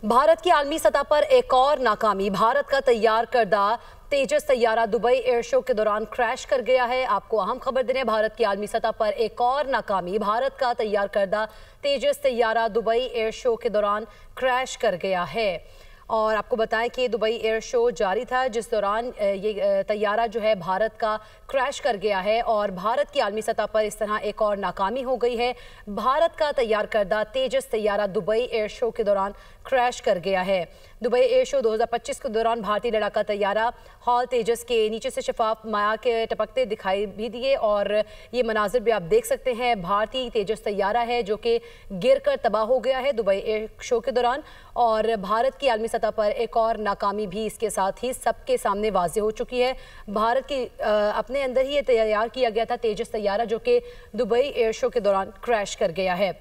भारत की आलमी सतह पर एक और नाकामी। भारत का तैयार करदा तेजस तैयारा दुबई एयर शो के दौरान क्रैश कर गया है। आपको अहम खबर देने, भारत की आलमी सतह पर एक और नाकामी। भारत का तैयार करदा तेजस तैयारा दुबई एयर शो के दौरान क्रैश कर गया है। और आपको बताएं कि दुबई एयर शो जारी था, जिस दौरान ये तैयारा जो है भारत का क्रैश कर गया है और भारत की आलमी सतह पर इस तरह एक और नाकामी हो गई है। भारत का तैयार करदा तेजस तैयारा दुबई एयर शो के दौरान क्रैश कर गया है। दुबई एयर शो 2025 के दौरान भारतीय लड़ाका तैयारा हॉल तेजस के नीचे से शफाफ माया के टपकते दिखाई भी दिए और ये मनाजिर भी आप देख सकते हैं। भारतीय तेजस तैयारा है जो कि गिर कर तबाह हो गया है दुबई एयर शो के दौरान, और भारत की आलमी सतह पर एक और नाकामी भी इसके साथ ही सबके सामने वाज़े हो चुकी है। भारत की अपने अंदर ही ये तैयार किया गया था तेजस तैयारा, जो कि दुबई एयर शो के दौरान क्रैश कर गया है।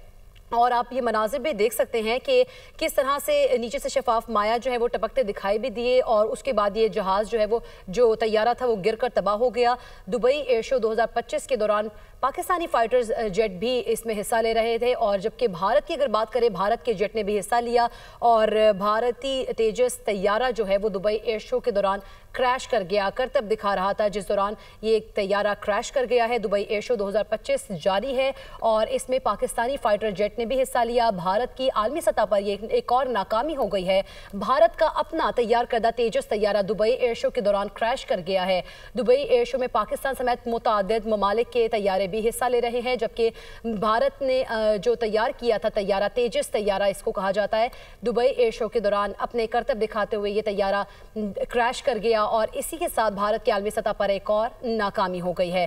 और आप ये मनाजिर भी देख सकते हैं कि किस तरह से नीचे से शफाफ माया जो है वो टपकते दिखाई भी दिए और उसके बाद ये जहाज़ जो है वो जो तैयारा था वो गिर कर तबाह हो गया। दुबई एयर शो 2025 के दौरान पाकिस्तानी फाइटर्स जेट भी इसमें हिस्सा ले रहे थे, और जबकि भारत की अगर बात करें, भारत के जेट ने भी हिस्सा लिया और भारतीय तेजस तैयारा जो है वो दुबई एयर शो के दौरान क्रैश कर गया, करतब दिखा रहा था जिस दौरान ये एक तैयारा क्रैश कर गया है। दुबई एयर शो 2025 जारी है और इसमें पाकिस्तानी फाइटर जेट ने भी हिस्सा लिया। भारत की आलमी सतह पर ये एक और नाकामी हो गई है। भारत का अपना तैयार करदा तेजस तैयारा दुबई एयर शो के दौरान क्रैश कर गया है। दुबई एयर शो में पाकिस्तान समेत मुतअद्दिद ममालिक के तैयारे भी हिस्सा ले रहे हैं, जबकि भारत ने जो तैयार किया था तैयारा तेजस तैयारा इसको कहा जाता है, दुबई एयर शो के दौरान अपने करतब दिखाते हुए ये तैयारा क्रैश कर गया और इसी के साथ भारत की आलमी सतह पर एक और नाकामी हो गई है।